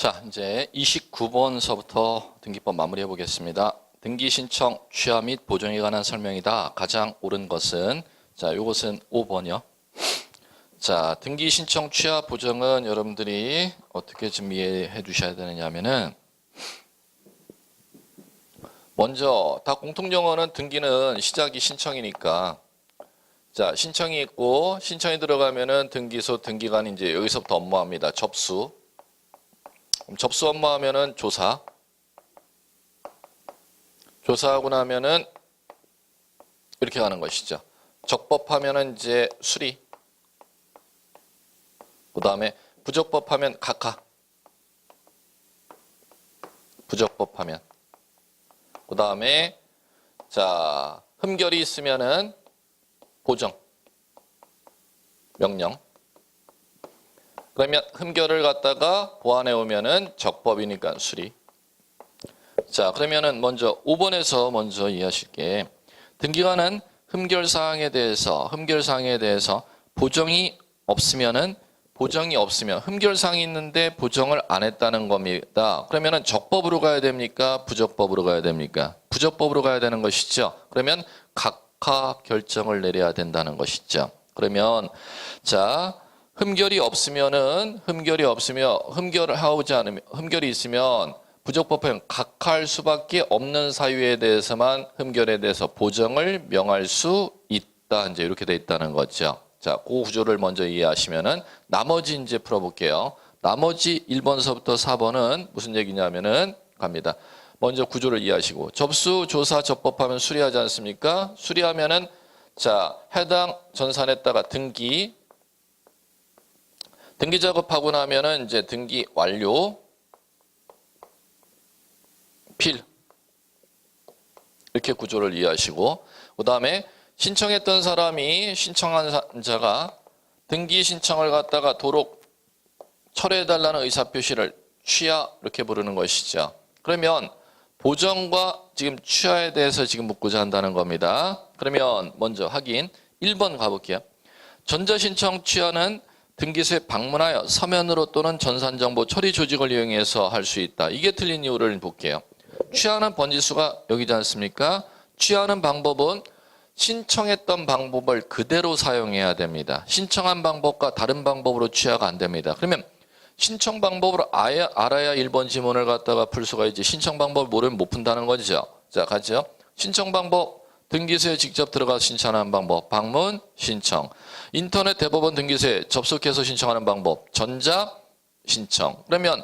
자, 이제 29번서부터 등기법 마무리해 보겠습니다. 등기 신청, 취하 및 보정에 관한 설명이다. 가장 옳은 것은, 자, 요것은 5번이요. 자, 등기 신청, 취하, 보정은 여러분들이 어떻게 좀 이해해 두셔야 되느냐 하면은, 먼저 다 공통용어는 등기는 시작이 신청이니까, 자, 신청이 있고 신청이 들어가면은 등기소, 등기관 이제 여기서부터 업무합니다. 접수. 그럼 접수 업무하면은 조사. 조사하고 나면은 이렇게 가는 것이죠. 적법하면은 이제 수리. 그다음에 부적법하면 각하. 부적법하면. 그다음에 자, 흠결이 있으면은 보정. 명령. 그러면 흠결을 갖다가 보완해 오면은 적법이니까 수리. 자, 그러면은 먼저 5번에서 먼저 이해하실게. 등기관은 흠결 사항에 대해서 보정이 없으면 흠결 사항이 있는데 보정을 안 했다는 겁니다. 그러면은 적법으로 가야 됩니까? 부적법으로 가야 됩니까? 부적법으로 가야 되는 것이죠. 그러면 각하 결정을 내려야 된다는 것이죠. 그러면 자, 흠결이 있으면 부적법하면 각하할 수밖에 없는 사유에 대해서만 흠결에 대해서 보정을 명할 수 있다. 이제 이렇게 돼 있다는 거죠. 자, 그 구조를 먼저 이해하시면은 나머지 이제 풀어볼게요. 나머지 1번서부터 4번은 무슨 얘기냐면은 갑니다. 먼저 구조를 이해하시고 접수, 조사, 적법하면 수리하지 않습니까? 수리하면은 자, 해당 전산에다가 등기 작업하고 나면은 이제 등기 완료, 필 이렇게 구조를 이해하시고 그 다음에 신청했던 사람이 신청한 자가 등기 신청을 갖다가 도록 철회해달라는 의사표시를 취하 이렇게 부르는 것이죠. 그러면 보정과 지금 취하에 대해서 지금 묻고자 한다는 겁니다. 그러면 먼저 확인 1번 가볼게요. 전자신청 취하는 등기소에 방문하여 서면으로 또는 전산정보 처리 조직을 이용해서 할 수 있다. 이게 틀린 이유를 볼게요. 취하는 번지수가 여기지 않습니까? 취하는 방법은 신청했던 방법을 그대로 사용해야 됩니다. 신청한 방법과 다른 방법으로 취하가 안 됩니다. 그러면 신청 방법을 알아야 1번 지문을 갖다가 풀 수가 있지. 신청 방법을 모르면 못 푼다는 거죠. 자, 가죠. 신청 방법. 등기소에 직접 들어가서 신청하는 방법, 방문, 신청. 인터넷 대법원 등기소에 접속해서 신청하는 방법, 전자 신청. 그러면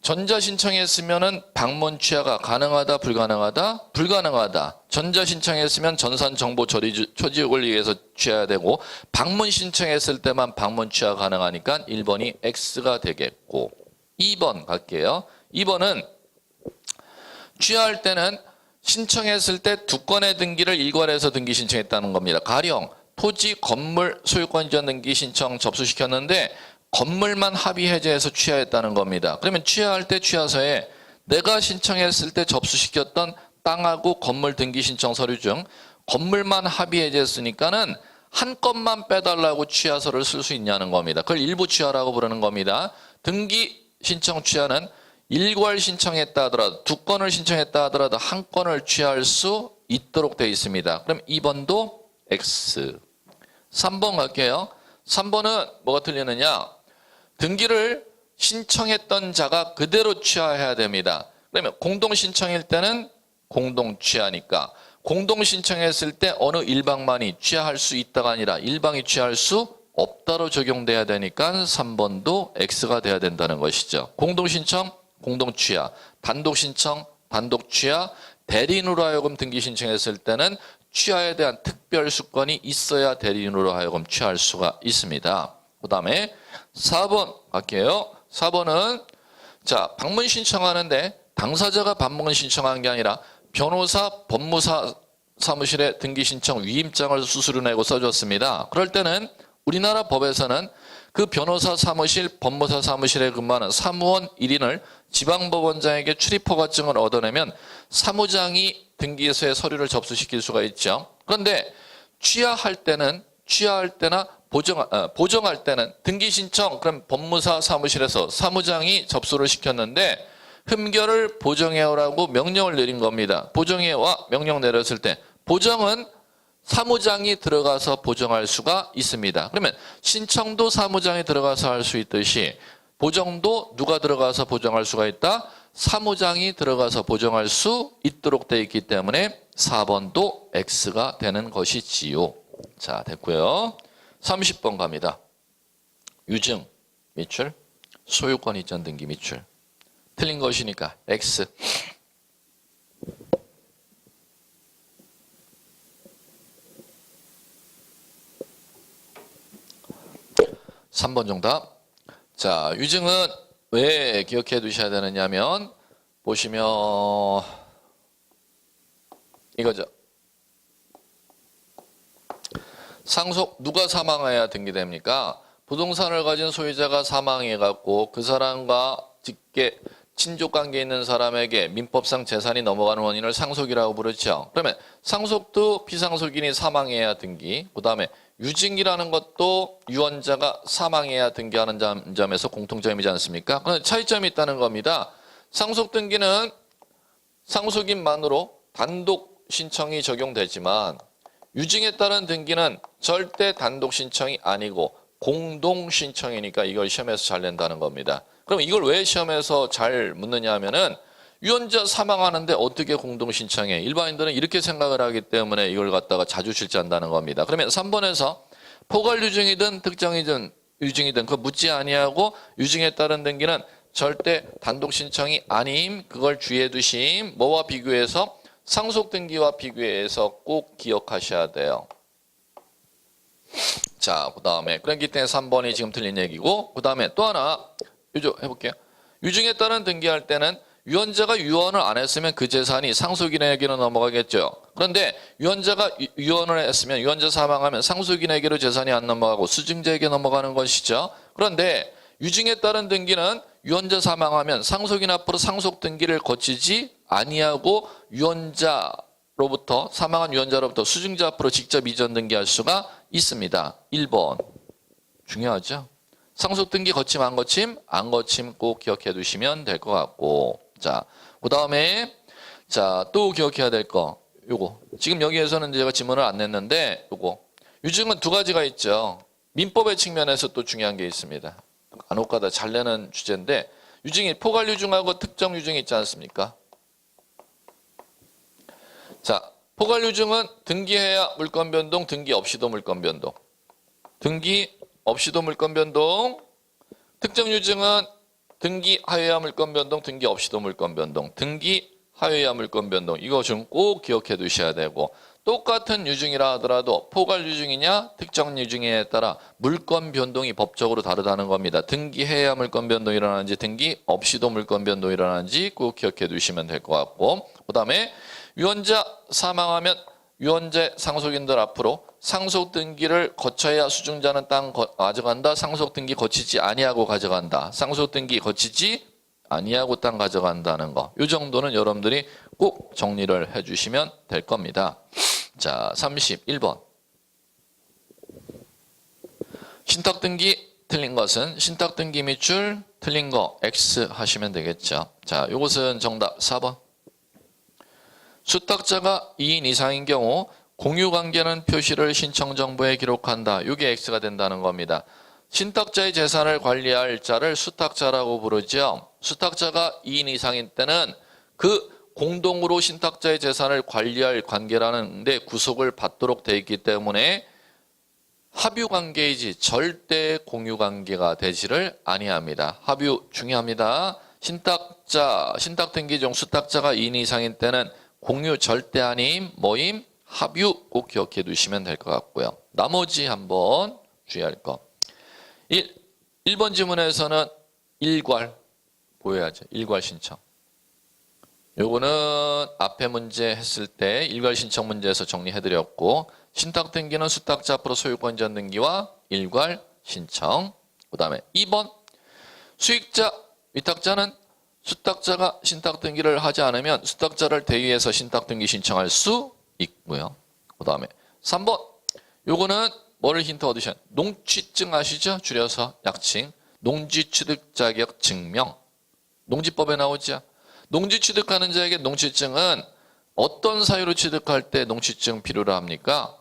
전자 신청했으면은 방문 취하가 가능하다, 불가능하다? 불가능하다. 전자 신청했으면 전산 정보 조직을 위해서 취해야 되고 방문 신청했을 때만 방문 취하가 가능하니까 1번이 X가 되겠고 2번 갈게요. 2번은 취하할 때는 신청했을 때 두 건의 등기를 일괄해서 등기 신청했다는 겁니다. 가령 토지, 건물, 소유권 이전 등기 신청 접수시켰는데 건물만 합의 해제해서 취하했다는 겁니다. 그러면 취하할 때 취하서에 내가 신청했을 때 접수시켰던 땅하고 건물 등기 신청 서류 중 건물만 합의 해제했으니까는 한 건만 빼달라고 취하서를 쓸 수 있냐는 겁니다. 그걸 일부 취하라고 부르는 겁니다. 등기 신청 취하는 일괄 신청했다 하더라도 두 건을 신청했다 하더라도 한 건을 취할 수 있도록 되어 있습니다. 그럼 2번도 X. 3번 갈게요. 3번은 뭐가 틀리느냐? 등기를 신청했던 자가 그대로 취하해야 됩니다. 그러면 공동 신청일 때는 공동 취하니까 공동 신청했을 때 어느 일방만이 취하할 수 있다가 아니라 일방이 취할 수 없다로 적용돼야 되니까 3번도 X가 돼야 된다는 것이죠. 공동 신청, 공동 취하, 단독 신청, 단독 취하, 대리인으로 하여금 등기 신청했을 때는 취하에 대한 특별 수건이 있어야 대리인으로 하여금 취할 수가 있습니다. 그 다음에 4번 갈게요. 4번은 자, 방문 신청하는데 당사자가 방문 신청한 게 아니라 변호사, 법무사 사무실에 등기 신청 위임장을 수수료 내고 써줬습니다. 그럴 때는 우리나라 법에서는 그 변호사 사무실, 법무사 사무실에 근무하는 사무원 1인을 지방법원장에게 출입허가증을 얻어내면 사무장이 등기소에 서류를 접수시킬 수가 있죠. 그런데 취하할 때나 보정할 때는 등기 신청 그럼 법무사 사무실에서 사무장이 접수를 시켰는데 흠결을 보정해오라고 명령을 내린 겁니다. 보정해와 명령 내렸을 때 보정은 사무장이 들어가서 보정할 수가 있습니다. 그러면 신청도 사무장이 들어가서 할 수 있듯이 보정도 누가 들어가서 보정할 수가 있다? 사무장이 들어가서 보정할 수 있도록 되어 있기 때문에 4번도 X가 되는 것이지요. 자, 됐고요. 30번 갑니다. 유증, 미출, 소유권 이전 등기 미출. 틀린 것이니까 X. 3번 정답. 자, 유증은 왜 기억해 두셔야 되느냐면 보시면 이거죠. 상속 누가 사망해야 등기됩니까? 부동산을 가진 소유자가 사망해갖고 그 사람과 직계 친족 관계에 있는 사람에게 민법상 재산이 넘어가는 원인을 상속이라고 부르죠. 그러면 상속도 비상속인이 사망해야 등기, 그 다음에 유증이라는 것도 유언자가 사망해야 등기하는 점에서 공통점이지 않습니까? 그런데 차이점이 있다는 겁니다. 상속 등기는 상속인만으로 단독 신청이 적용되지만 유증에 따른 등기는 절대 단독 신청이 아니고 공동 신청이니까 이걸 시험에서 잘 낸다는 겁니다. 그럼 이걸 왜 시험에서 잘 묻느냐 하면은 유언자 사망하는데 어떻게 공동 신청해? 일반인들은 이렇게 생각을 하기 때문에 이걸 갖다가 자주 실수한다는 겁니다. 그러면 3번에서 포괄 유증이든 특정이든 유증이든 그거 묻지 아니하고 유증에 따른 등기는 절대 단독 신청이 아님, 그걸 주의해 두심. 뭐와 비교해서? 상속 등기와 비교해서 꼭 기억하셔야 돼요. 자, 그 다음에 그렇기 때문에 3번이 지금 틀린 얘기고, 그 다음에 또 하나 해볼게요. 유증에 따른 등기할 때는 유언자가 유언을 안 했으면 그 재산이 상속인에게로 넘어가겠죠. 그런데 유언자가 유언을 했으면 유언자 사망하면 상속인에게로 재산이 안 넘어가고 수증자에게 넘어가는 것이죠. 그런데 유증에 따른 등기는 유언자 사망하면 상속인 앞으로 상속 등기를 거치지 아니하고 유언자로부터 사망한 유언자로부터 수증자 앞으로 직접 이전 등기할 수가 있습니다. 1번 중요하죠. 상속 등기 거침 안 거침? 안 거침 꼭 기억해 두시면 될 것 같고, 자, 그 다음에 자, 또 기억해야 될 거 요거. 지금 여기에서는 제가 지문을 안 냈는데 요거. 유증은 두 가지가 있죠. 민법의 측면에서 또 중요한 게 있습니다. 간혹가다 잘 내는 주제인데 유증이 포괄 유증하고 특정 유증이 있지 않습니까? 자, 포괄 유증은 등기해야 물권 변동, 등기 없이도 물권 변동. 등기 없이도 물권 변동. 특정 유증은 등기 하여야 물권 변동, 등기 없이도 물권 변동. 등기 하여야 물권 변동. 이거 좀 꼭 기억해 두셔야 되고, 똑같은 유증이라 하더라도 포괄 유증이냐 특정 유증에 따라 물권 변동이 법적으로 다르다는 겁니다. 등기해야 물권 변동이 일어나는지 등기 없이도 물권 변동이 일어나는지 꼭 기억해 두시면 될 것 같고, 그 다음에 유언자 사망하면 유언자 상속인들 앞으로 상속 등기를 거쳐야 수증자는 땅 가져간다. 상속 등기 거치지 아니하고 가져간다. 상속 등기 거치지 아니하고 땅 가져간다는 거. 이 정도는 여러분들이 꼭 정리를 해주시면 될 겁니다. 자, 31번. 신탁 등기 틀린 것은 신탁 등기 미출 틀린 거 X 하시면 되겠죠. 자, 이것은 정답 4번. 수탁자가 2인 이상인 경우 공유관계는 표시를 신청정보에 기록한다. 이게 X가 된다는 겁니다. 신탁자의 재산을 관리할 자를 수탁자라고 부르죠. 수탁자가 2인 이상인 때는 그 공동으로 신탁자의 재산을 관리할 관계라는 데 구속을 받도록 되어 있기 때문에 합유관계이지 절대 공유관계가 되지를 아니합니다. 합유 중요합니다. 신탁등기 중 수탁자가 2인 이상인 때는 공유 절대 아님, 모임, 합유 꼭 기억해 두시면 될 것 같고요. 나머지 한번 주의할 거. 1번 지문에서는 일괄 보여야죠. 일괄 신청. 요거는 앞에 문제 했을 때 일괄 신청 문제에서 정리해드렸고, 신탁 등기는 수탁자 앞으로 소유권 이전 등기와 일괄 신청. 그 다음에 2번 수익자 위탁자는 수탁자가 신탁 등기를 하지 않으면 수탁자를 대위해서 신탁 등기 신청할 수 있고요. 그 다음에 3번 요거는 뭐를 힌트 얻으셨? 농취증 아시죠? 줄여서 약칭. 농지취득 자격 증명. 농지법에 나오죠. 농지 취득하는 자에게 농취증은 어떤 사유로 취득할 때 농취증 필요로 합니까?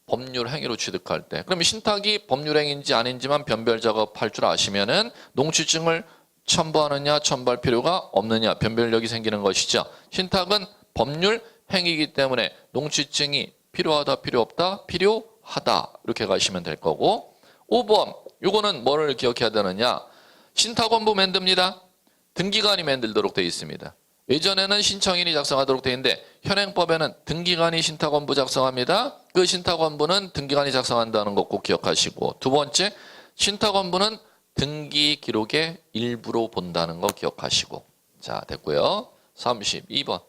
법률 행위로 취득할 때. 그럼 신탁이 법률 행위인지 아닌지만 변별 작업할 줄 아시면은 농취증을 첨부하느냐 첨부할 필요가 없느냐 변별력이 생기는 것이죠. 신탁은 법률 행위이기 때문에 농취증이 필요하다 필요 없다 필요하다 이렇게 가시면 될 거고 5번 요거는 뭐를 기억해야 되느냐 신탁원부 만듭니다. 등기관이 만들도록 되어 있습니다. 예전에는 신청인이 작성하도록 되어 있는데 현행법에는 등기관이 신탁원부 작성합니다. 그 신탁원부는 등기관이 작성한다는 거 꼭 기억하시고 두 번째 신탁원부는 등기 기록의 일부로 본다는 거 기억하시고 자 됐고요. 32번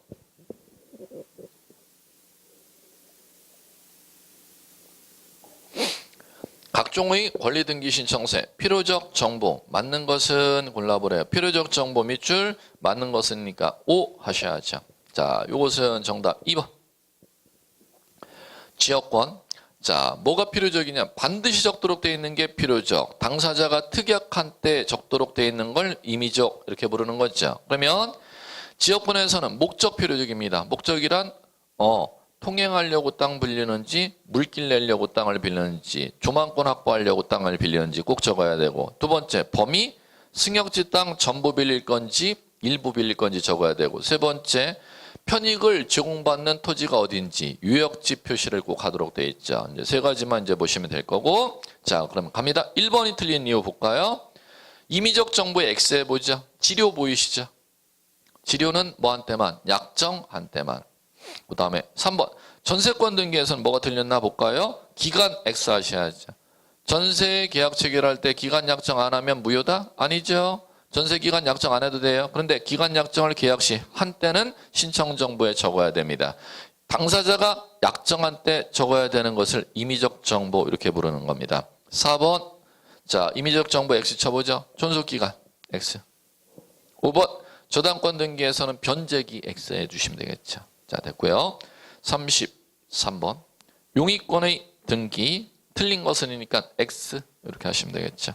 각종의 권리등기 신청세 필요적 정보 맞는 것은 골라보래요. 필요적 정보 밑줄 맞는 것은니까 O 하셔야죠. 자, 요것은 정답 2번. 지역권. 자, 뭐가 필요적이냐? 반드시 적도록 되어 있는 게 필요적. 당사자가 특약한 때 적도록 되어 있는 걸 임의적 이렇게 부르는 거죠. 그러면 지역권에서는 목적 필요적입니다. 목적이란 통행하려고 땅 빌리는지 물길 내려고 땅을 빌리는지 조망권 확보하려고 땅을 빌리는지 꼭 적어야 되고 두 번째 범위 승역지 땅 전부 빌릴 건지 일부 빌릴 건지 적어야 되고 세 번째 편익을 제공받는 토지가 어딘지 유역지 표시를 꼭 하도록 되어 있죠. 이제 세 가지만 이제 보시면 될 거고 자 그럼 갑니다. 1번이 틀린 이유 볼까요? 임의적 정보의 X해 보죠. 지료 보이시죠? 지료는 뭐 한때만 약정 한때만 그 다음에 3번 전세권 등기에서는 뭐가 틀렸나 볼까요? 기간 X 하셔야죠. 전세 계약 체결할 때 기간 약정 안 하면 무효다? 아니죠. 전세 기간 약정 안 해도 돼요. 그런데 기간 약정을 계약 시 한때는 신청 정보에 적어야 됩니다. 당사자가 약정한 때 적어야 되는 것을 임의적 정보 이렇게 부르는 겁니다. 4번 자 임의적 정보 X 쳐보죠. 존속기간 X 5번 저당권 등기에서는 변제기 X 해주시면 되겠죠. 자 됐고요. 33번 용의권의 등기 틀린 것은이니까 X 이렇게 하시면 되겠죠.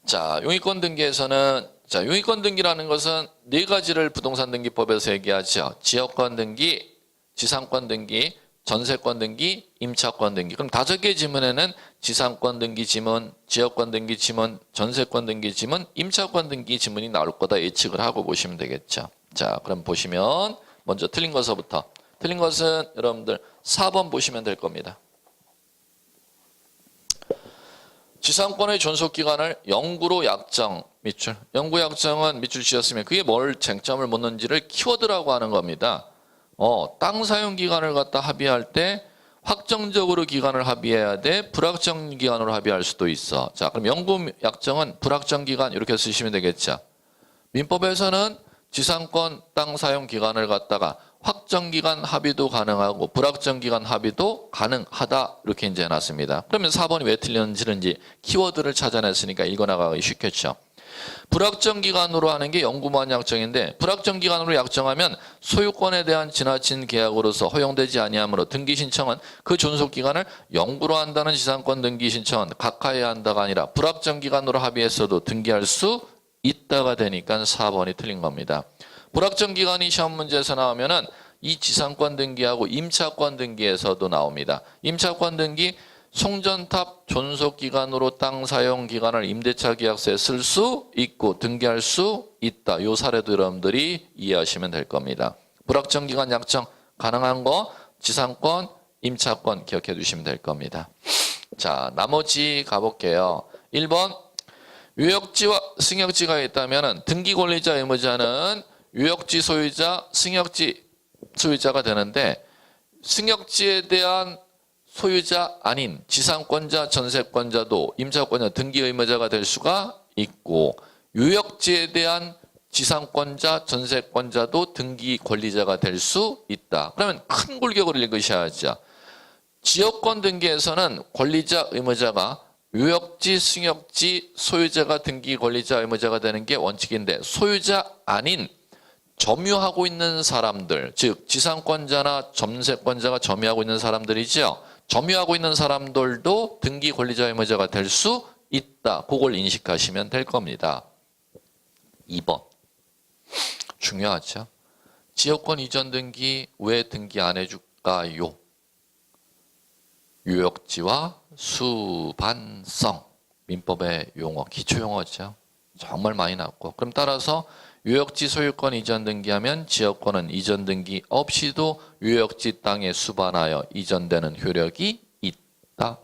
자 용의권 등기에서는 자 용의권 등기라는 것은 네 가지를 부동산 등기법에서 얘기하죠. 지역권 등기, 지상권 등기, 전세권 등기, 임차권 등기. 그럼 5개 지문에는 지상권 등기 지문, 지역권 등기 지문, 전세권 등기 지문, 임차권 등기 지문이 나올 거다 예측을 하고 보시면 되겠죠. 자, 그럼 보시면 먼저 틀린 것서부터. 틀린 것은 여러분들 4번 보시면 될 겁니다. 지상권의 존속기간을 영구로 약정 밑줄. 영구 약정은 밑줄 지었으면 그게 뭘 쟁점을 묻는지를 키워드라고 하는 겁니다. 땅 사용 기간을 갖다 합의할 때 확정적으로 기간을 합의해야 돼. 불확정 기간으로 합의할 수도 있어. 자, 그럼 영구 약정은 불확정 기간 이렇게 쓰시면 되겠죠. 민법에서는 지상권 땅 사용 기간을 갖다가 확정 기간 합의도 가능하고 불확정 기간 합의도 가능하다 이렇게 이제 해놨습니다. 그러면 4번이 왜 틀렸는지 키워드를 찾아냈으니까 읽어나가기 쉽겠죠. 불확정 기간으로 하는 게 영구무한 약정인데 불확정 기간으로 약정하면 소유권에 대한 지나친 계약으로서 허용되지 아니하므로 등기 신청은 그 존속 기간을 영구로 한다는 지상권 등기 신청은 각하해야 한다가 아니라 불확정 기간으로 합의했어도 등기할 수 있다가 되니까 4번이 틀린 겁니다. 불확정 기간이 시험 문제에서 나오면은 이 지상권 등기하고 임차권 등기에서도 나옵니다. 임차권 등기 송전탑 존속 기간으로 땅 사용 기간을 임대차 계약서에 쓸 수 있고 등기할 수 있다. 요 사례도 여러분들이 이해하시면 될 겁니다. 불확정 기간 약정 가능한 거 지상권, 임차권 기억해 두시면 될 겁니다. 자, 나머지 가볼게요. 1번 유역지와 승역지가 있다면 등기 권리자 의무자는 유역지 소유자, 승역지 소유자가 되는데 승역지에 대한 소유자 아닌 지상권자, 전세권자도 임차권자 등기 의무자가 될 수가 있고 유역지에 대한 지상권자, 전세권자도 등기 권리자가 될 수 있다. 그러면 큰 골격으로 읽으셔야죠. 지역권 등기에서는 권리자, 의무자가 유역지, 승역지 소유자가 등기 권리자, 의무자가 되는 게 원칙인데 소유자 아닌 점유하고 있는 사람들, 즉 지상권자나 전세권자가 점유하고 있는 사람들이죠. 점유하고 있는 사람들도 등기 권리자 의무자가 될 수 있다. 그걸 인식하시면 될 겁니다. 2번. 중요하죠. 지역권 이전 등기 왜 등기 안 해줄까요? 유역지와 수반성. 민법의 용어, 기초용어죠. 정말 많이 나왔고. 그럼 따라서 유역지 소유권 이전 등기하면 지역권은 이전 등기 없이도 유역지 땅에 수반하여 이전되는 효력이 있다.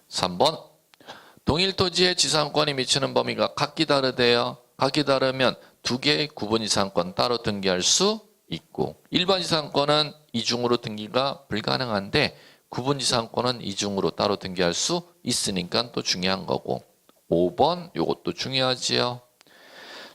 3번. 동일 토지의 지상권이 미치는 범위가 각기 다르대요. 각기 다르면 두 개의 구분 지상권 따로 등기할 수 있고 일반 지상권은 이중으로 등기가 불가능한데 구분 지상권은 이중으로 따로 등기할 수 있으니까 또 중요한 거고 5번 요것도 중요하지요.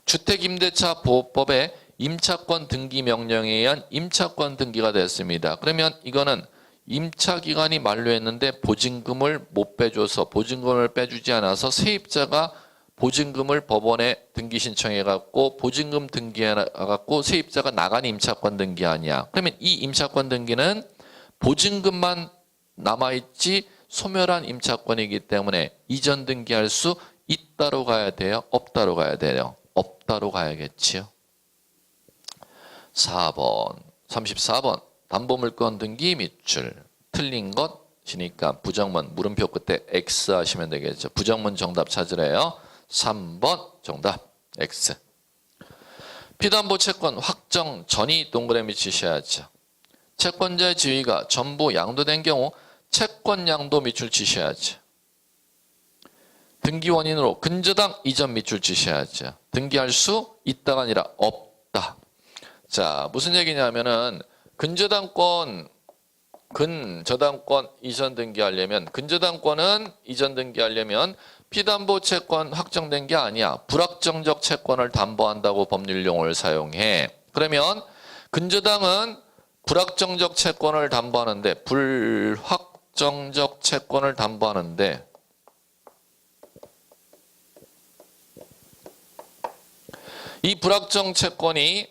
주택임대차보호법의 임차권 등기 명령에 의한 임차권 등기가 됐습니다. 그러면 이거는 임차기간이 만료했는데 보증금을 못 빼줘서 보증금을 빼주지 않아서 세입자가 보증금을 법원에 등기 신청해갖고 보증금 등기해갖고 세입자가 나간 임차권 등기 아니야. 그러면 이 임차권 등기는 보증금만 남아있지 소멸한 임차권이기 때문에 이전 등기할 수 있다로 가야 돼요? 없다로 가야 돼요? 없다로 가야겠지요. 4번, 34번 담보물권 등기 밑줄. 틀린 것이니까 부정문 물음표 끝에 X 하시면 되겠죠. 부정문 정답 찾으래요. 3번 정답 X. 피담보 채권 확정 전이 동그라미 치셔야죠. 채권자의 지위가 전부 양도된 경우 채권 양도 밑줄 치셔야죠. 등기 원인으로 근저당 이전 밑줄 치셔야죠. 등기할 수 있다가 아니라 없다. 자, 무슨 얘기냐면은 근저당권 이전 등기하려면 근저당권은 이전 등기하려면 피담보 채권 확정된 게 아니야. 불확정적 채권을 담보한다고 법률 용어를 사용해. 그러면 근저당은 불확정적 채권을 담보하는데 불확정적 채권을 담보하는데 이 불확정 채권이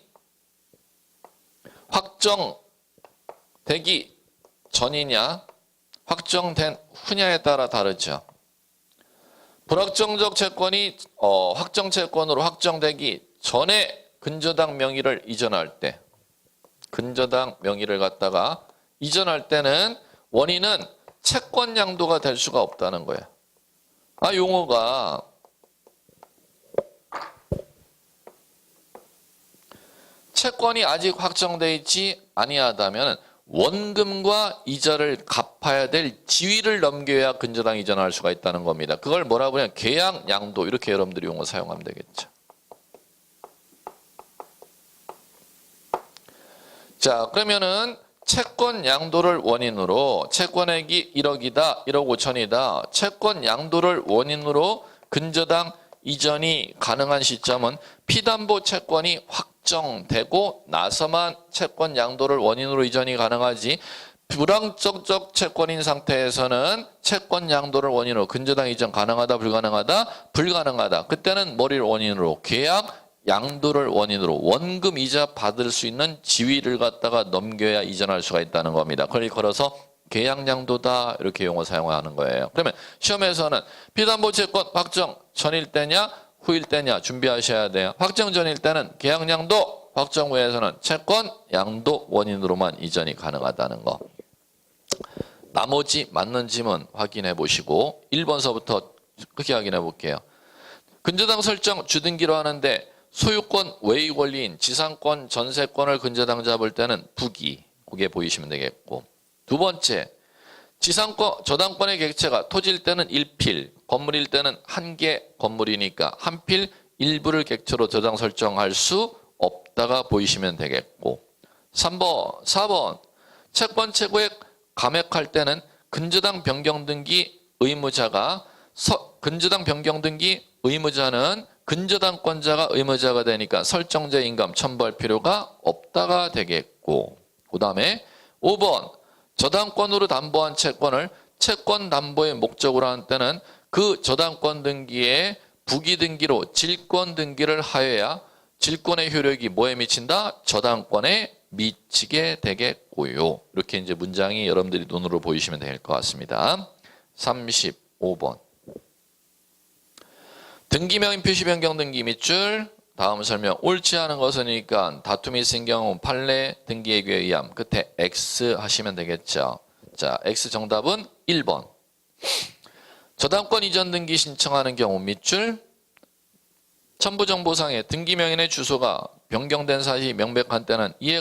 확정되기 전이냐 확정된 후냐에 따라 다르죠. 불확정적 채권이 확정 채권으로 확정되기 전에 근저당 명의를 이전할 때 근저당 명의를 갖다가 이전할 때는 원인은 채권 양도가 될 수가 없다는 거예요. 용어가 채권이 아직 확정되어 있지 아니하다면 원금과 이자를 갚아야 될 지위를 넘겨야 근저당 이전할 수가 있다는 겁니다. 그걸 뭐라고 하냐면 계약 양도 이렇게 여러분들이 용어 사용하면 되겠죠. 자, 그러면은 채권 양도를 원인으로 채권액이 1억이다, 1억 5천이다. 채권 양도를 원인으로 근저당 이전이 가능한 시점은 피담보 채권이 확정되고 나서만 채권 양도를 원인으로 이전이 가능하지 불확정적 채권인 상태에서는 채권 양도를 원인으로 근저당 이전 가능하다 불가능하다? 불가능하다. 그때는 뭐를 원인으로? 계약 양도를 원인으로 원금 이자 받을 수 있는 지위를 갖다가 넘겨야 이전할 수가 있다는 겁니다. 그걸 걸어서 계약 양도다 이렇게 용어 사용하는 거예요. 그러면 시험에서는 피담보 채권 확정 전일 때냐 후일 때냐 준비하셔야 돼요. 확정 전일 때는 계약 양도, 확정 후에서는 채권 양도 원인으로만 이전이 가능하다는 거. 나머지 맞는 지문 확인해 보시고 1번서부터 크게 확인해 볼게요. 근저당 설정 주등기로 하는데 소유권 외의 권리인 지상권, 전세권을 근저당 잡을 때는 부기, 그게 보이시면 되겠고 두 번째, 지상권, 저당권의 객체가 토지일 때는 1필, 건물일 때는 한 개 건물이니까 한 필 일부를 객체로 저당 설정할 수 없다가 보이시면 되겠고 3번, 4번, 채권 최고액 감액할 때는 근저당 변경 등기 의무자가 근저당 변경 등기 의무자는 근저당권자가 의무자가 되니까 설정제 인감 첨부할 필요가 없다가 되겠고 그 다음에 5번 저당권으로 담보한 채권을 채권 담보의 목적으로 하는 때는 그 저당권 등기에 부기 등기로 질권 등기를 하여야 질권의 효력이 뭐에 미친다? 저당권에 미치게 되겠고요. 이렇게 이제 문장이 여러분들이 눈으로 보이시면 될 것 같습니다. 35번. 등기명인 표시 변경 등기 밑줄. 다음 설명. 옳지 않은 것이니까 다툼이 있은 경우 판례 등기예규에 의함. 끝에 X 하시면 되겠죠. 자, X 정답은 1번. 저당권 이전 등기 신청하는 경우 밑줄. 첨부정보상에 등기명인의 주소가 변경된 사실이 명백한 때는 이에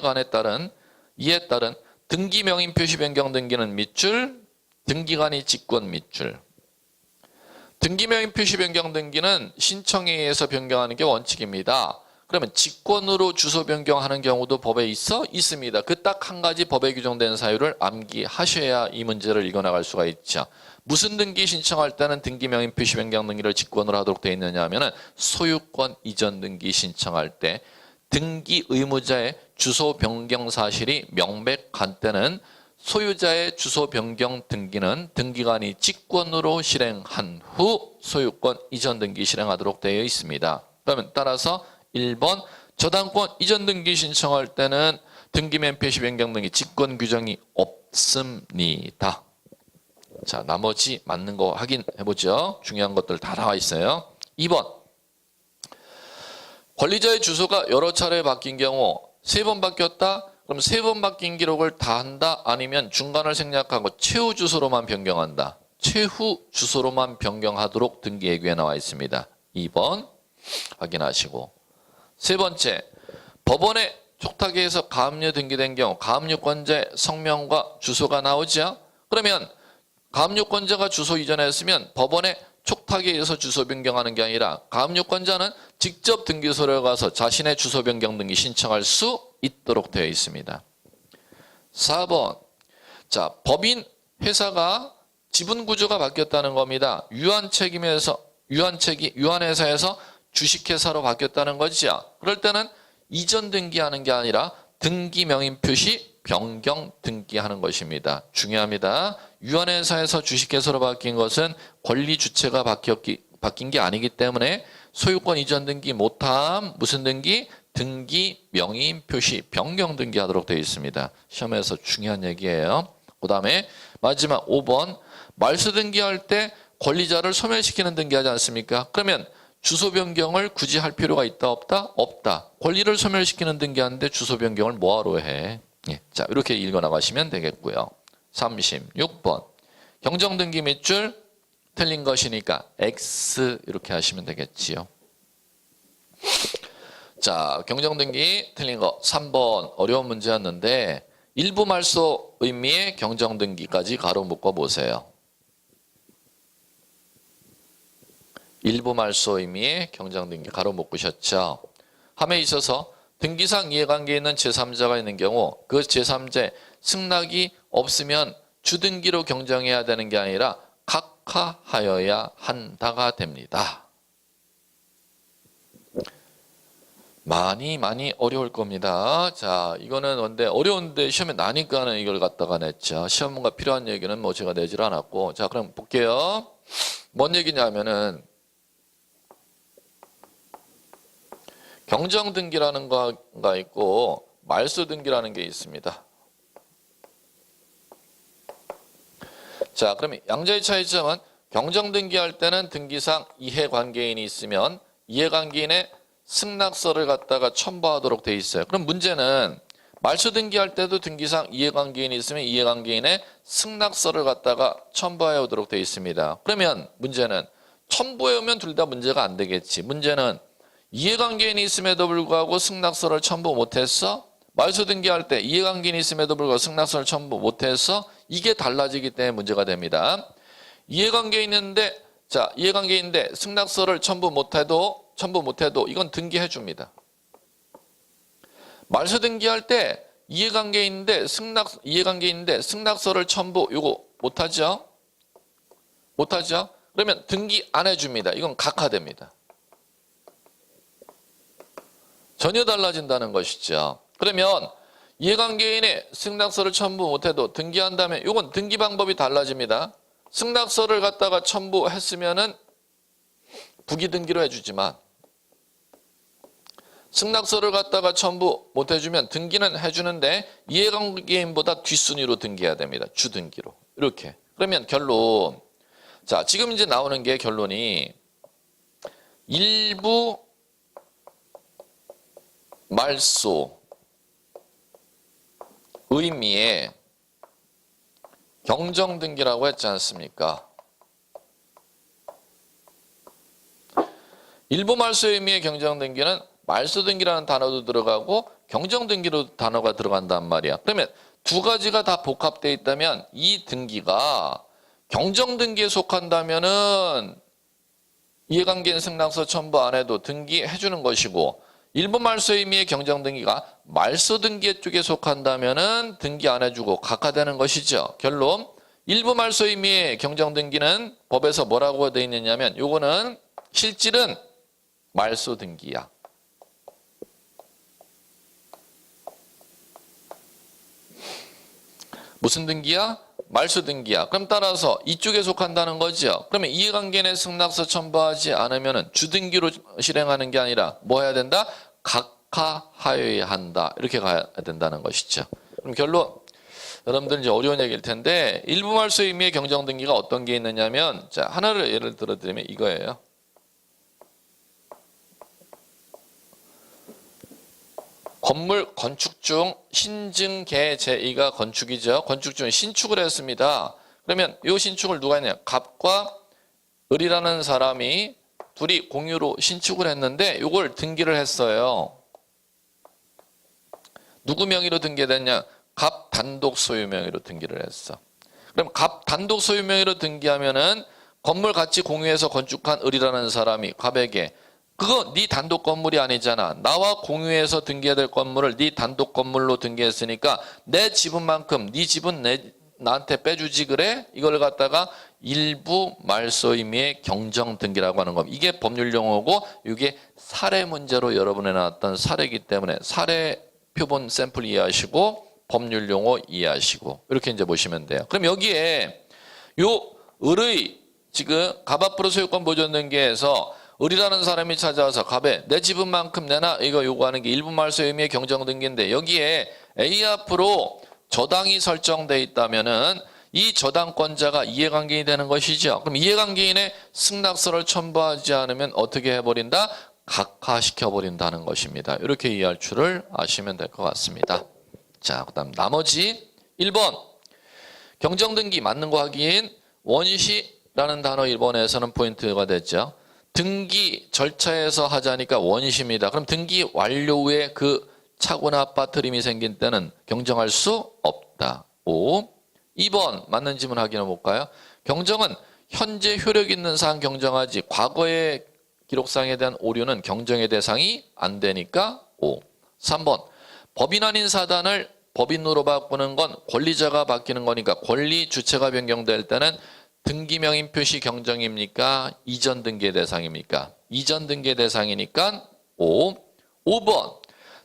따른 등기명인 표시 변경 등기는 밑줄. 등기관이 직권 밑줄. 등기명인 표시 변경 등기는 신청에 의해서 변경하는 게 원칙입니다. 그러면 직권으로 주소 변경하는 경우도 법에 있습니다. 그 딱 한 가지 법에 규정된 사유를 암기하셔야 이 문제를 읽어나갈 수가 있죠. 무슨 등기 신청할 때는 등기명인 표시 변경 등기를 직권으로 하도록 되어 있느냐 하면은 소유권 이전 등기 신청할 때 등기 의무자의 주소 변경 사실이 명백한 때는 소유자의 주소 변경 등기는 등기관이 직권으로 실행한 후 소유권 이전 등기 실행하도록 되어 있습니다. 그러면 따라서 1번 저당권 이전 등기 신청할 때는 등기명 표시 변경 등기 직권 규정이 없습니다. 자, 나머지 맞는 거 확인해보죠. 중요한 것들 다 나와 있어요. 2번 권리자의 주소가 여러 차례 바뀐 경우 3번 바뀌었다? 그럼 3번 바뀐 기록을 다 한다? 아니면 중간을 생략하고 최후 주소로만 변경한다? 최후 주소로만 변경하도록 등기예규에 나와 있습니다. 2번 확인하시고 세 번째, 법원에 촉탁에서 가압류 등기된 경우 가압류권자의 성명과 주소가 나오죠? 그러면 가압류권자가 주소 이전했으면 법원에 촉탁에 의해서 주소 변경하는 게 아니라 가압류권자는 직접 등기소에 가서 자신의 주소 변경 등기 신청할 수 있도록 되어 있습니다. 4번. 자, 법인 회사가 지분 구조가 바뀌었다는 겁니다. 유한회사에서 주식회사로 바뀌었다는 거죠. 그럴 때는 이전 등기하는 게 아니라 등기명인 표시 변경 등기하는 것입니다. 중요합니다. 유한회사에서 주식회사로 바뀐 것은 권리 주체가 바뀐 게 아니기 때문에 소유권 이전 등기 못함. 무슨 등기? 등기명인 표시 변경 등기하도록 되어 있습니다. 시험에서 중요한 얘기예요. 그 다음에 마지막 5번. 말소 등기할 때 권리자를 소멸시키는 등기하지 않습니까? 그러면 주소 변경을 굳이 할 필요가 있다 없다? 없다. 권리를 소멸시키는 등기하는데 주소 변경을 뭐하러 해? 예, 자, 이렇게 읽어나가시면 되겠고요. 36번. 경정등기 밑줄 틀린 것이니까 X 이렇게 하시면 되겠지요. 자, 경정등기 틀린 거 3번 어려운 문제였는데 일부 말소 의미의 경정등기까지 가로 묶어 보세요. 일부 말소 의미의 경정등기 가로 묶으셨죠. 함에 있어서 등기상 이해관계에 있는 제3자가 있는 경우 그 제3자의 승낙이 없으면 주등기로 경정해야 되는 게 아니라 각하하여야 한다가 됩니다. 많이 어려울 겁니다. 자, 이거는 근데 어려운데 시험에 나니까는 이걸 갖다가 냈죠. 시험문과 필요한 얘기는 뭐 제가 내질 않았고. 자, 그럼 볼게요. 뭔 얘기냐면은 경정등기라는 거가 있고 말소등기라는 게 있습니다. 자, 그러면 양자의 차이점은 경정등기할 때는 등기상 이해관계인이 있으면 이해관계인의 승낙서를 갖다가 첨부하도록 돼 있어요. 그럼 문제는 말소등기할 때도 등기상 이해관계인이 있으면 이해관계인의 승낙서를 갖다가 첨부해 오도록 돼 있습니다. 그러면 문제는 첨부해 오면 둘 다 문제가 안 되겠지. 문제는 이해관계인이 있음에도 불구하고 승낙서를 첨부 못했어? 말소등기할 때 이해관계인이 있음에도 불구하고 승낙서를 첨부 못했어? 이게 달라지기 때문에 문제가 됩니다. 이해관계인인데 승낙서를 첨부 못해도 이건 등기해 줍니다. 말소등기할 때 이해관계인인데 승낙서를 첨부 요거 못하죠? 그러면 등기 안 해줍니다. 이건 각하됩니다. 전혀 달라진다는 것이죠. 그러면 이해관계인의 승낙서를 첨부 못해도 등기한다면 이건 등기 방법이 달라집니다. 승낙서를 갖다가 첨부했으면은 부기등기로 해주지만 승낙서를 갖다가 첨부 못 해주면 등기는 해주는데 이해관계인보다 뒷순위로 등기해야 됩니다. 주등기로. 이렇게. 그러면 결론. 자, 지금 이제 나오는 게 결론이 일부 말소 의미의 경정등기라고 했지 않습니까? 일부 말소 의미의 경정등기는 말소등기라는 단어도 들어가고 경정등기로 단어가 들어간단 말이야. 그러면 두 가지가 다 복합되어 있다면 이 등기가 경정등기에 속한다면은 이해관계인 승낙서 첨부 안 해도 등기해 주는 것이고, 일부 말소 의미의 경정등기가 말소등기 쪽에 속한다면은 등기 안 해주고 각하되는 것이죠. 결론, 일부 말소 의미의 경정등기는 법에서 뭐라고 되어 있느냐면 요거는 실질은 말소등기야. 무슨 등기야? 말소등기야. 그럼 따라서 이쪽에 속한다는 거죠. 그러면 이해관계인의 승낙서 첨부하지 않으면 주등기로 실행하는 게 아니라 뭐 해야 된다? 각하하여야 한다. 이렇게 가야 된다는 것이죠. 그럼 결론, 여러분들 이제 어려운 얘기일 텐데 일부 말소 의미의 경정등기가 어떤 게 있느냐면, 자, 하나를 예를 들어 드리면 이거예요. 건물 건축 중 신증계 제2가 건축이죠. 건축 중 신축을 했습니다. 그러면 이 신축을 누가 했냐? 갑과 을이라는 사람이 둘이 공유로 신축을 했는데 이걸 등기를 했어요. 누구 명의로 등기됐냐? 갑 단독 소유 명의로 등기를 했어. 그럼 갑 단독 소유 명의로 등기하면은 건물 같이 공유해서 건축한 을이라는 사람이 갑에게 그거 네 단독 건물이 아니잖아. 나와 공유해서 등기해야 될 건물을 네 단독 건물로 등기했으니까 내 지분만큼 네 지분 나한테 빼주지 그래? 이걸 갖다가 일부 말소 의미의 경정 등기라고 하는 겁니다. 이게 법률 용어고 이게 사례 문제로 여러분에 나왔던 사례이기 때문에 사례 표본 샘플 이해하시고 법률 용어 이해하시고 이렇게 이제 보시면 돼요. 그럼 여기에 요 을의 지금 갑 앞으로 소유권 보존 등기에서 을이라는 사람이 찾아와서 갑에 내 지분만큼 내놔 이거 요구하는 게 일부 말소 의미의 경정 등기인데, 여기에 A 앞으로 저당이 설정돼 있다면은 이 저당권자가 이해관계인이 되는 것이죠. 그럼 이해관계인의 승낙서를 첨부하지 않으면 어떻게 해버린다? 각하시켜버린다는 것입니다. 이렇게 이해할 줄을 아시면 될 것 같습니다. 자, 그 다음 나머지 1번 경정등기 맞는 거 확인. 원시라는 단어 1번에서는 포인트가 됐죠. 등기 절차에서 하자니까 원시입니다. 그럼 등기 완료 후에 그 차고나 빠트림이 생긴 때는 경정할 수 없다. 5. 2번 맞는 지문 확인해 볼까요? 경정은 현재 효력 있는 사항 경정하지 과거의 기록상에 대한 오류는 경정의 대상이 안 되니까 5. 3번 법인 아닌 사단을 법인으로 바꾸는 건 권리자가 바뀌는 거니까 권리 주체가 변경될 때는 등기 명인 표시 경정입니까? 이전 등기의 대상입니까? 이전 등기의 대상이니까 5. 5번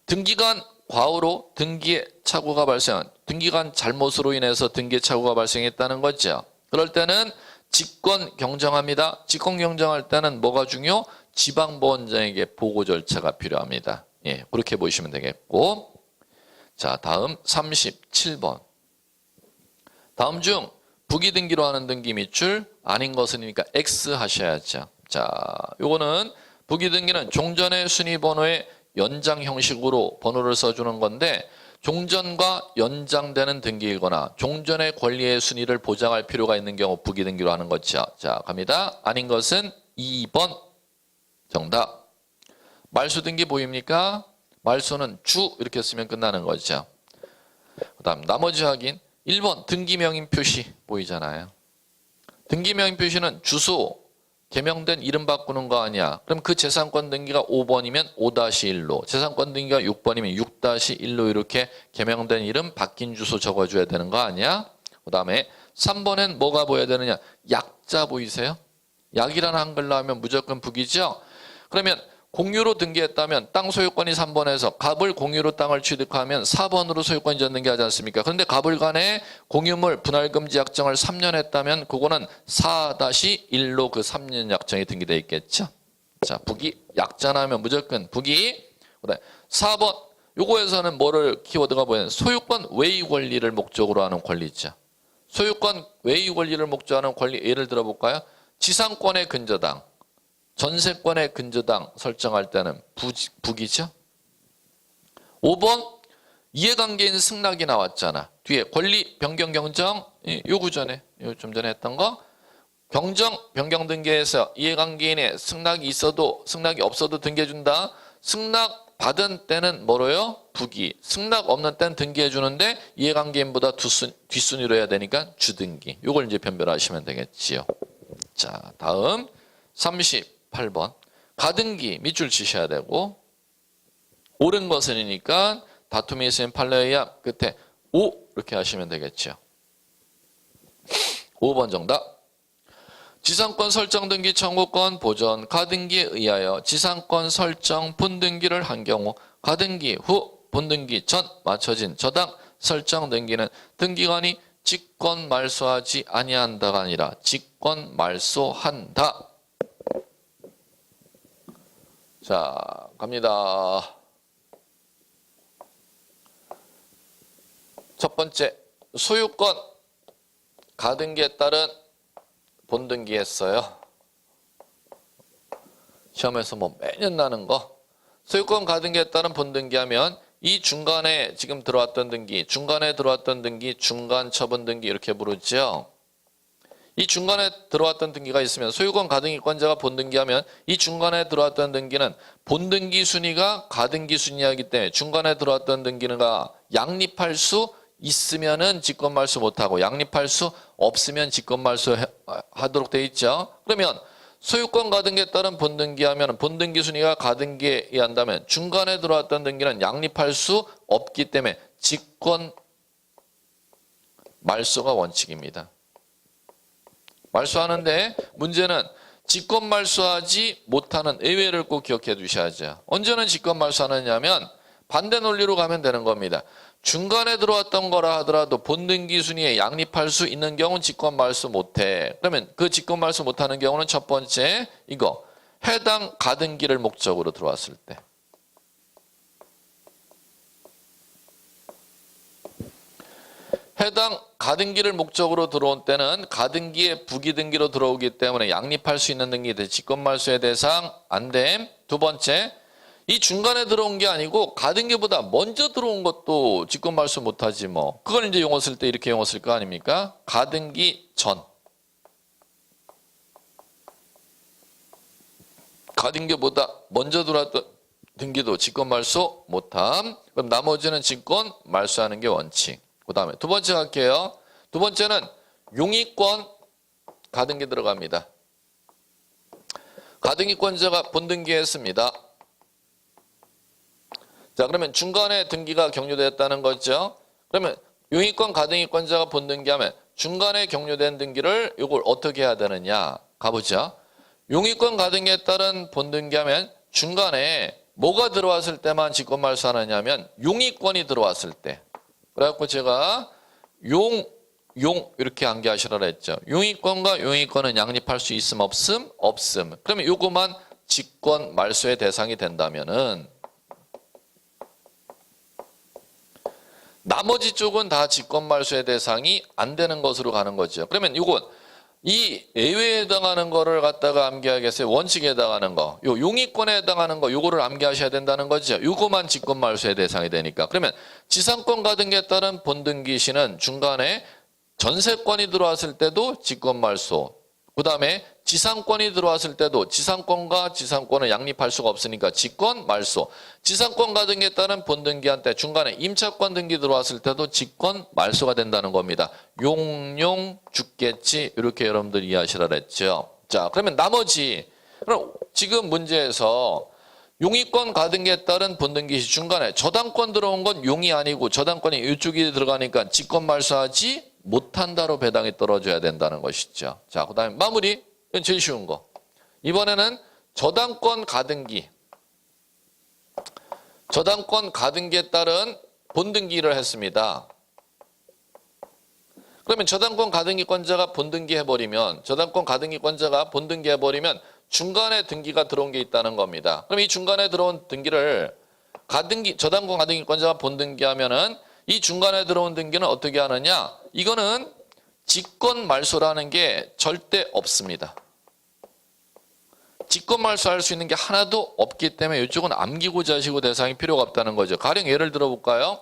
등기간 과오로 등기에 착오가 발생한 등기간 잘못으로 인해서 등기에 착오가 발생했다는 거죠. 그럴 때는 직권 경정합니다. 직권 경정할 때는 뭐가 중요? 지방보원장에게 보고 절차가 필요합니다. 예, 그렇게 보시면 되겠고. 자, 다음 37번. 다음 중 부기등기로 하는 등기 밑줄 아닌 것은이니까 X 하셔야죠. 자, 요거는 부기등기는 종전의 순위번호의 연장 형식으로 번호를 써주는 건데 종전과 연장되는 등기이거나 종전의 권리의 순위를 보장할 필요가 있는 경우 부기등기로 하는 거죠. 자, 갑니다. 아닌 것은 2번 정답. 말소등기 보입니까? 말소는 주 이렇게 쓰면 끝나는 거죠. 그 다음 나머지 확인. 1번 등기명인 표시 보이잖아요. 등기명인 표시는 주소, 개명된 이름 바꾸는 거 아니야. 그럼 그 재산권 등기가 5번이면 5-1로, 재산권 등기가 6번이면 6-1로 이렇게 개명된 이름, 바뀐 주소 적어줘야 되는 거 아니야? 그 다음에 3번엔 뭐가 보여야 되느냐? 약자 보이세요? 약이라는 한글로 하면 무조건 북이죠? 그러면 공유로 등기했다면 땅 소유권이 3번에서 갑을 공유로 땅을 취득하면 4번으로 소유권 이전 등기하지 않습니까? 그런데 갑을 간에 공유물 분할금지 약정을 3년 했다면 그거는 4-1로 그 3년 약정이 등기되어 있겠죠. 자, 북이 약자 나면 무조건 북이 그다음에 4번 요거에서는 뭐를 키워드가 보이는 소유권 외의 권리를 목적으로 하는 권리 있죠. 소유권 외의 권리를 목적으로 하는 권리 예를 들어 볼까요? 지상권의 근저당, 전세권의 근저당 설정할 때는 북이죠. 5번 이해관계인 승낙이 나왔잖아. 뒤에 권리 변경 경정 요 구전에 좀 전에 했던 거 경정 변경 등기에서 이해관계인의 승낙이 있어도 승낙이 없어도 등기해 준다. 승낙 받은 때는 뭐로요? 부기. 승낙 없는 때는 등기해 주는데 이해관계인보다 뒷순위로 해야 되니까 주등기. 요걸 이제 변별하시면 되겠지요. 자, 다음 38번. 가등기 밑줄 치셔야 되고 옳은 것은이니까 다툼이 있으면 판례에 의한 끝에 O 이렇게 하시면 되겠죠. 5번 정답. 지상권 설정 등기 청구권 보전 가등기에 의하여 지상권 설정 본등기를 한 경우 가등기 후 본등기 전 맞춰진 저당 설정 등기는 등기관이 직권 말소하지 아니한다가 아니라 직권 말소한다. 자, 갑니다. 첫 번째, 소유권 가등기에 따른 본등기 했어요. 시험에서 뭐 매년 나는 거. 소유권 가등기에 따른 본등기 하면 이 중간에 지금 들어왔던 등기, 중간에 들어왔던 등기, 중간 처분 등기 이렇게 부르죠. 이 중간에 들어왔던 등기가 있으면 소유권 가등기권자가 본등기하면 이 중간에 들어왔던 등기는 본등기 순위가 가등기 순위이기 때문에 중간에 들어왔던 등기는 양립할 수 있으면은 직권 말소 못하고 양립할 수 없으면 직권 말소 하도록 돼 있죠. 그러면 소유권 가등기에 따른 본등기하면 본등기 순위가 가등기에 의한다면 중간에 들어왔던 등기는 양립할 수 없기 때문에 직권 말소가 원칙입니다. 말소하는데 문제는 직권 말소하지 못하는 예외를 꼭 기억해 두셔야죠. 언제는 직권 말소하느냐면 반대 논리로 가면 되는 겁니다. 중간에 들어왔던 거라 하더라도 본등기 순위에 양립할 수 있는 경우는 직권 말소 못해. 그러면 그 직권 말소 못하는 경우는 첫 번째 이거 해당 가등기를 목적으로 들어왔을 때. 해당 가등기를 목적으로 들어온 때는 가등기에 부기등기로 들어오기 때문에 양립할 수 있는 등기 직권말소의 대상 안 됨. 두 번째, 이 중간에 들어온 게 아니고 가등기보다 먼저 들어온 것도 직권말소 못하지 뭐. 그걸 이제 용어 쓸 때 이렇게 용어 쓸 거 아닙니까? 가등기 전. 가등기보다 먼저 들어왔던 등기도 직권말소 못함. 그럼 나머지는 직권 말소하는 게 원칙. 그 다음에 두 번째 갈게요. 두 번째는 용의권 가등기 들어갑니다. 가등기권자가 본등기했습니다. 자, 그러면 중간에 등기가 경료됐다는 거죠. 그러면 용의권 가등기권자가 본등기하면 중간에 경료된 등기를 이걸 어떻게 해야 되느냐 가보죠. 용의권 가등기에 따른 본등기하면 중간에 뭐가 들어왔을 때만 직권말소하느냐면 용의권이 들어왔을 때. 그래갖고 제가 용 이렇게 암기하시라 했죠. 용의권과 용의권은 양립할 수 있음 없음? 없음. 그러면 요거만 직권 말소의 대상이 된다면은 나머지 쪽은 다 직권 말소의 대상이 안 되는 것으로 가는 거죠. 그러면 요건 이 예외에 해당하는 거를 갖다가 암기하겠어요. 원칙에 해당하는 거. 요 용의권에 해당하는 거 요거를 암기하셔야 된다는 거죠. 요거만 직권 말소의 대상이 되니까. 그러면 지상권 가등기에 따른 본등기 시는 중간에 전세권이 들어왔을 때도 직권 말소. 그다음에 지상권이 들어왔을 때도 지상권과 지상권은 양립할 수가 없으니까 직권 말소. 지상권 가등기에 따른 본등기한테 중간에 임차권 등기 들어왔을 때도 직권 말소가 된다는 겁니다. 용용 죽겠지 이렇게 여러분들 이해하시라 그랬죠. 자, 그러면 나머지 그럼 지금 문제에서 용의권 가등기에 따른 본등기 시 중간에 저당권 들어온 건 용이 아니고 저당권이 이쪽이 들어가니까 직권 말소하지 못한다로 배당이 떨어져야 된다는 것이죠. 자, 그 다음에 마무리. 이건 제일 쉬운 거. 이번에는 저당권 가등기. 저당권 가등기에 따른 본등기를 했습니다. 그러면 저당권 가등기권자가 본등기 해버리면 저당권 가등기권자가 본등기 해버리면 중간에 등기가 들어온 게 있다는 겁니다. 그럼 이 중간에 들어온 등기를 저당권 가등기권자가 본등기하면은 이 중간에 들어온 등기는 어떻게 하느냐? 이거는 직권 말소라는 게 절대 없습니다. 직권 말소할 수 있는 게 하나도 없기 때문에 이쪽은 암기고자 하시고 대상이 필요가 없다는 거죠. 가령 예를 들어볼까요?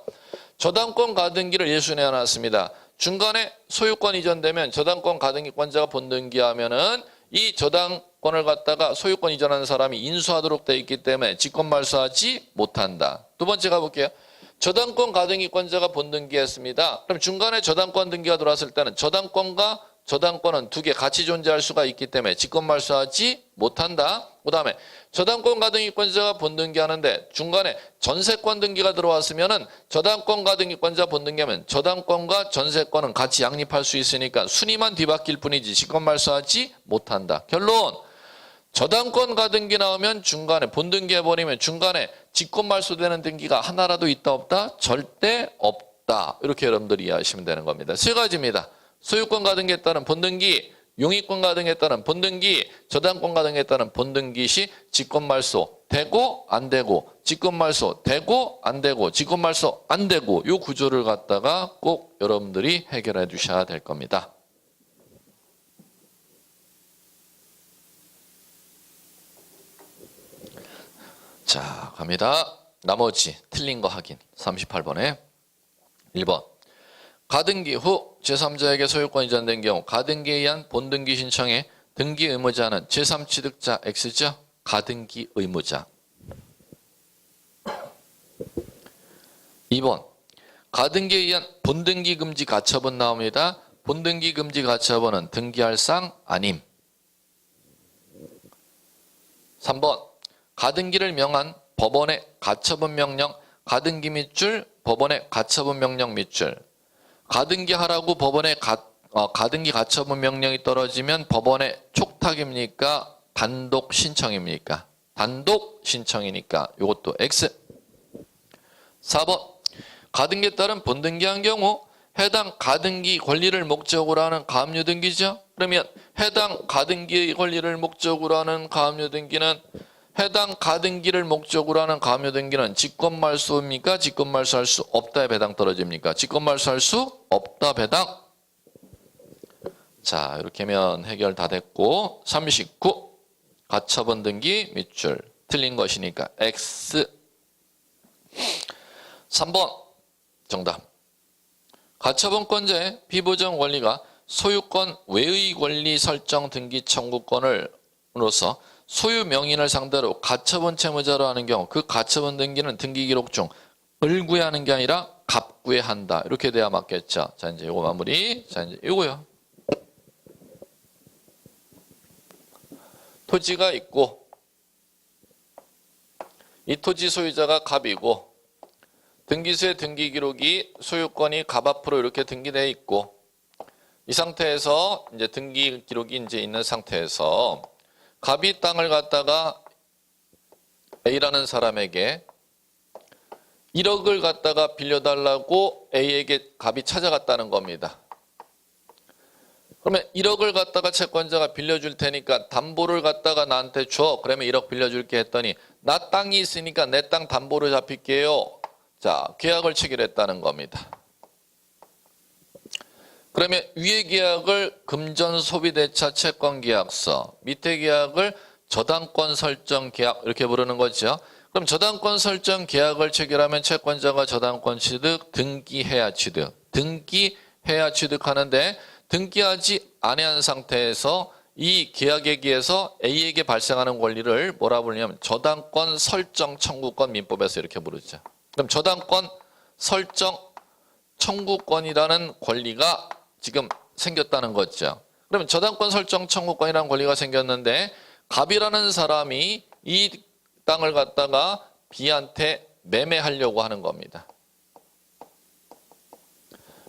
저당권 가등기를 예순에 해놨습니다. 중간에 소유권 이전되면 저당권 가등기권자가 본등기하면은 이 저당권을 갖다가 소유권 이전하는 사람이 인수하도록 되어 있기 때문에 직권 말소하지 못한다. 두 번째 가볼게요. 저당권 가등기권자가 본등기했습니다. 그럼 중간에 저당권 등기가 들어왔을 때는 저당권과 저당권은 두 개 같이 존재할 수가 있기 때문에 직권 말소하지 못한다. 그 다음에 저당권 가등기권자가 본등기하는데 중간에 전세권 등기가 들어왔으면은 저당권 가등기권자 본등기하면 저당권과 전세권은 같이 양립할 수 있으니까 순위만 뒤바뀔 뿐이지 직권 말소하지 못한다. 결론. 저당권 가등기 나오면 중간에 본등기해버리면 중간에 직권 말소되는 등기가 하나라도 있다 없다? 절대 없다. 이렇게 여러분들이 이해하시면 되는 겁니다. 세 가지입니다. 소유권 가등기에 따른 본등기, 용의권 가등기에 따른 본등기, 저당권 가등기에 따른 본등기 시 직권 말소 되고 안 되고, 직권 말소 되고 안 되고, 직권 말소 안 되고, 이 구조를 갖다가 꼭 여러분들이 해결해 주셔야 될 겁니다. 자, 갑니다. 나머지 틀린 거 확인. 38번에 1번. 가등기 후 제3자에게 소유권 이전된 경우 가등기에 의한 본등기 신청에 등기 의무자는 제3취득자 X죠. 가등기 의무자. 2번. 가등기에 의한 본등기 금지 가처분 나옵니다. 본등기 금지 가처분은 등기할 상 아님. 3번. 가등기를 명한 법원의 가처분 명령, 가등기 밑줄, 법원의 가처분 명령 밑줄. 가등기하라고 법원의 가등기 가처분 명령이 떨어지면 법원의 촉탁입니까? 단독 신청입니까? 단독 신청이니까 이것도 X. 4번. 가등기에 따른 본등기한 경우 해당 가등기 권리를 목적으로 하는 가압류 등기죠. 그러면 해당 가등기 권리를 목적으로 하는 가압류 등기는 해당 가등기를 목적으로 하는 가압류 등기는 직권 말소입니까? 직권 말소할 수 없다에 배당 떨어집니까? 직권 말소할 수 없다 배당. 자, 이렇게 하면 해결 다 됐고 39. 가처분 등기 밑줄. 틀린 것이니까 X. 3번 정답. 가처분권자의 비보정 권리가 소유권 외의 권리 설정 등기 청구권으로서 소유 명인을 상대로 가처분 채무자로 하는 경우 그 가처분 등기는 등기 기록 중 을 구애하는 게 아니라 갑구애한다. 이렇게 돼야 맞겠죠. 자, 이제 요거 마무리. 자, 이제 요거요. 토지가 있고 이 토지 소유자가 갑이고 등기소의 등기 기록이 소유권이 갑 앞으로 이렇게 등기되어 있고 이 상태에서 이제 등기 기록이 이제 있는 상태에서 갑이 땅을 갖다가 A라는 사람에게 1억을 갖다가 빌려달라고 A에게 갑이 찾아갔다는 겁니다. 그러면 1억을 갖다가 채권자가 빌려줄 테니까 담보를 갖다가 나한테 줘. 그러면 1억 빌려줄게 했더니 나 땅이 있으니까 내 땅 담보로 잡힐게요. 자, 계약을 체결했다는 겁니다. 그러면 위의 계약을 금전 소비대차 채권계약서, 밑에 계약을 저당권 설정 계약 이렇게 부르는 거죠. 그럼 저당권 설정 계약을 체결하면 채권자가 저당권 취득, 등기해야 취득, 등기해야 취득하는데 등기하지 않은 상태에서 이 계약에 의해서 A에게 발생하는 권리를 뭐라 부르냐면 저당권 설정 청구권 민법에서 이렇게 부르죠. 그럼 저당권 설정 청구권이라는 권리가 지금 생겼다는 거죠. 그러면 저당권 설정 청구권이라는 권리가 생겼는데 갑이라는 사람이 이 땅을 갖다가 B한테 매매하려고 하는 겁니다.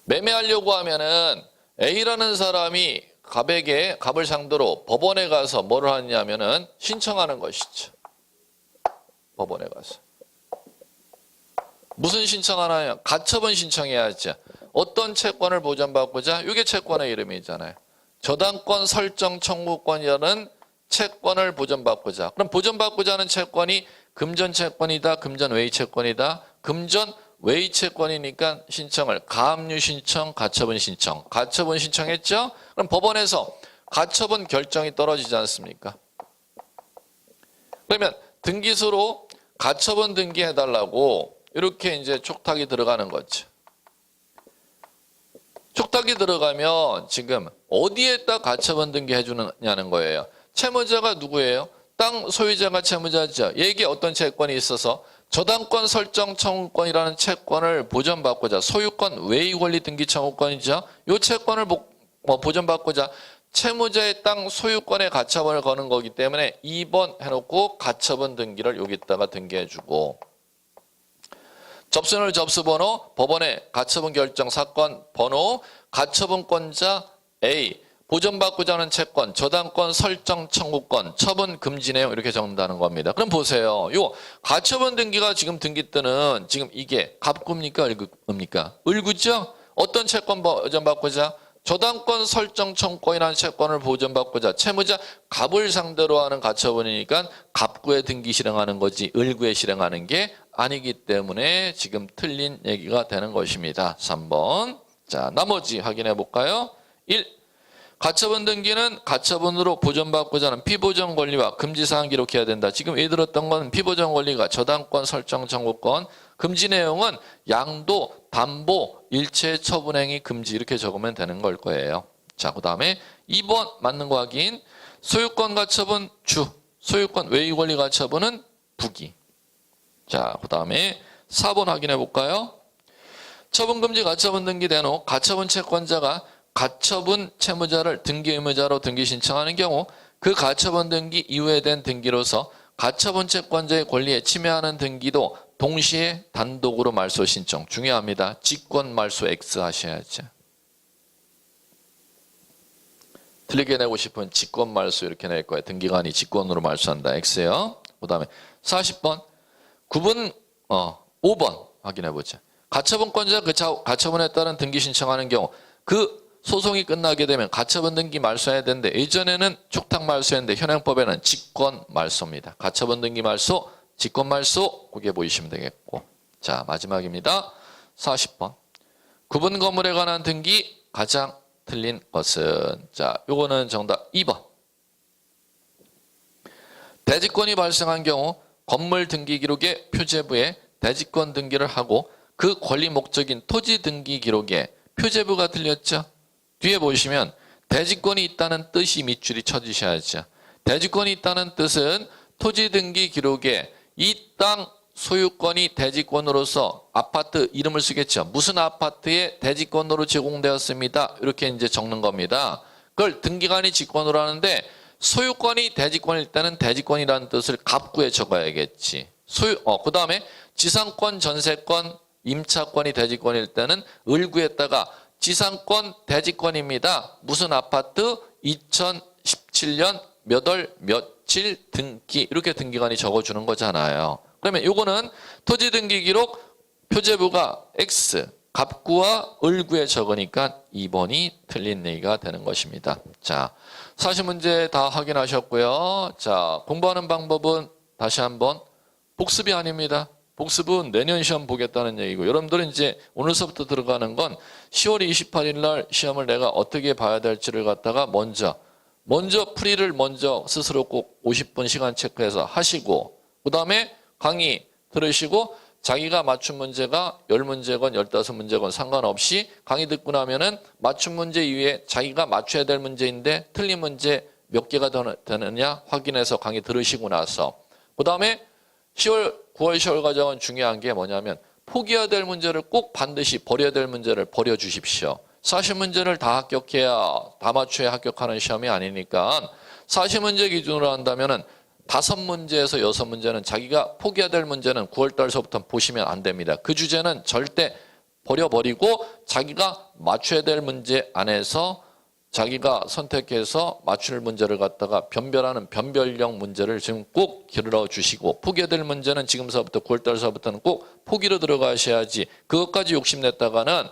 매매하려고 하면은 A라는 사람이 갑을 상대로 법원에 가서 뭐를 하냐면은 신청하는 것이죠. 법원에 가서. 무슨 신청하나요? 가처분 신청해야죠. 어떤 채권을 보전받고자? 이게 채권의 이름이잖아요. 저당권 설정 청구권이라는 채권을 보전받고자. 그럼 보전받고자 하는 채권이 금전 채권이다, 금전 외의 채권이다. 금전 외의 채권이니까 신청을 가압류 신청, 가처분 신청. 가처분 신청했죠? 그럼 법원에서 가처분 결정이 떨어지지 않습니까? 그러면 등기소로 가처분 등기해달라고 이렇게 이제 촉탁이 들어가는 거죠. 촉탁이 들어가면 지금 어디에다 가처분 등기해 주느냐는 거예요. 채무자가 누구예요? 땅 소유자가 채무자죠. 얘에게 어떤 채권이 있어서 저당권 설정 청구권이라는 채권을 보전받고자 소유권 외의 권리 등기 청구권이죠. 이 채권을 보전받고자 채무자의 땅 소유권에 가처분을 거는 거기 때문에 2번 해놓고 가처분 등기를 여기다가 등기해주고 접수물 접수번호 법원의 가처분 결정 사건 번호 가처분권자 A 보전받고자 하는 채권 저당권 설정 청구권 처분 금지 내용 이렇게 적는다는 겁니다. 그럼 보세요. 요 가처분 등기가 지금 등기 때는 지금 이게 갑구입니까 을구입니까? 을구죠? 어떤 채권 보전받고자 저당권 설정 청구권이라는 채권을 보전받고자 채무자 갑을 상대로 하는 가처분이니까 갑구에 등기 실행하는 거지 을구에 실행하는 게 아니기 때문에 지금 틀린 얘기가 되는 것입니다. 3번. 자, 나머지 확인해 볼까요? 1. 가처분 등기는 가처분으로 보전받고자 하는 피보전 권리와 금지사항 기록해야 된다. 지금 예를 들었던 건 피보전 권리가 저당권 설정 청구권 금지 내용은 양도, 담보, 일체 처분행위 금지 이렇게 적으면 되는 걸 거예요. 자, 그 다음에 2번 맞는 거 확인. 소유권 가처분 주, 소유권 외의 권리 가처분은 부기. 자, 그 다음에 4번 확인해 볼까요? 처분금지 가처분 등기 대노 가처분 채권자가 가처분 채무자를 등기 의무자로 등기 신청하는 경우 그 가처분 등기 이후에 된 등기로서 가처분 채권자의 권리에 침해하는 등기도 동시에 단독으로 말소 신청. 중요합니다. 직권 말소 X 하셔야죠. 틀리게 내고 싶은 직권 말소 이렇게 낼 거예요. 등기관이 직권으로 말소한다. X예요. 그 다음에 40번 5번 확인해 보자. 가처분권자 그 가처분에 따른 등기 신청하는 경우 그 소송이 끝나게 되면 가처분 등기 말소해야 되는데 예전에는 촉탁 말소였는데 현행법에는 직권 말소입니다. 가처분 등기 말소, 직권 말소 그게 보이시면 되겠고. 자, 마지막입니다. 40번. 구분 건물에 관한 등기 가장 틀린 것은 자, 요거는 정답 2번. 대지권이 발생한 경우 건물 등기 기록의 표제부에 대지권 등기를 하고 그 권리 목적인 토지 등기 기록에 표제부가 틀렸죠. 뒤에 보시면 대지권이 있다는 뜻이 밑줄이 쳐주셔야죠. 대지권이 있다는 뜻은 토지 등기 기록에 이 땅 소유권이 대지권으로서 아파트 이름을 쓰겠죠. 무슨 아파트에 대지권으로 제공되었습니다. 이렇게 이제 적는 겁니다. 그걸 등기관이 직권으로 하는데 소유권이 대지권일 때는 대지권이라는 뜻을 갑구에 적어야겠지. 그 다음에 지상권, 전세권, 임차권이 대지권일 때는 을구에다가 지상권 대지권입니다. 무슨 아파트 2017년 몇 월 며칠 등기 이렇게 등기관이 적어주는 거잖아요. 그러면 요거는 토지 등기 기록 표제부가 X 갑구와 을구에 적으니까 2번이 틀린 얘기가 되는 것입니다. 자, 사실 문제 다 확인하셨고요. 자, 공부하는 방법은 다시 한번 복습이 아닙니다. 복습은 내년 시험 보겠다는 얘기고 여러분들은 이제 오늘서부터 들어가는 건 10월 28일 날 시험을 내가 어떻게 봐야 될지를 갖다가 먼저 풀이를 먼저 스스로 꼭 50분 시간 체크해서 하시고 그 다음에 강의 들으시고 자기가 맞춘 문제가 10문제건 15문제건 상관없이 강의 듣고 나면은 맞춘 문제 이후에 자기가 맞춰야 될 문제인데 틀린 문제 몇 개가 되느냐 확인해서 강의 들으시고 나서 그 다음에 9월 10월 과정은 중요한 게 뭐냐면 포기해야 될 문제를 꼭 반드시 버려야 될 문제를 버려주십시오. 40문제를 다 합격해야 다 맞춰야 합격하는 시험이 아니니까 40문제 기준으로 한다면은 5문제에서 6문제는 자기가 포기해야 될 문제는 9월달서부터 보시면 안 됩니다. 그 주제는 절대 버려버리고 자기가 맞춰야 될 문제 안에서 자기가 선택해서 맞출 문제를 갖다가 변별하는 변별형 문제를 지금 꼭 길러 주시고 포기해야 될 문제는 지금서부터 9월달서부터는 꼭 포기로 들어가셔야지 그것까지 욕심냈다가는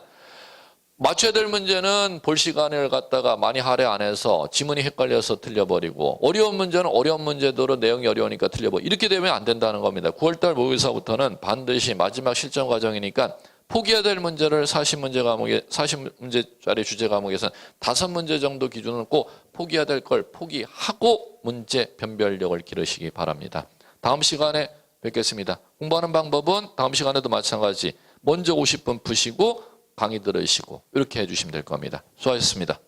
맞춰야 될 문제는 볼 시간을 갖다가 많이 할애 안 해서 지문이 헷갈려서 틀려버리고, 어려운 문제는 어려운 문제대로 내용이 어려우니까 틀려버리고, 이렇게 되면 안 된다는 겁니다. 9월달 모의고사부터는 반드시 마지막 실전 과정이니까 포기해야 될 문제를 40문제짜리 주제 과목에서는 5문제 정도 기준으로 꼭 포기해야 될 걸 포기하고 문제 변별력을 기르시기 바랍니다. 다음 시간에 뵙겠습니다. 공부하는 방법은 다음 시간에도 마찬가지. 먼저 50분 푸시고 강의 들으시고 이렇게 해주시면 될 겁니다. 수고하셨습니다.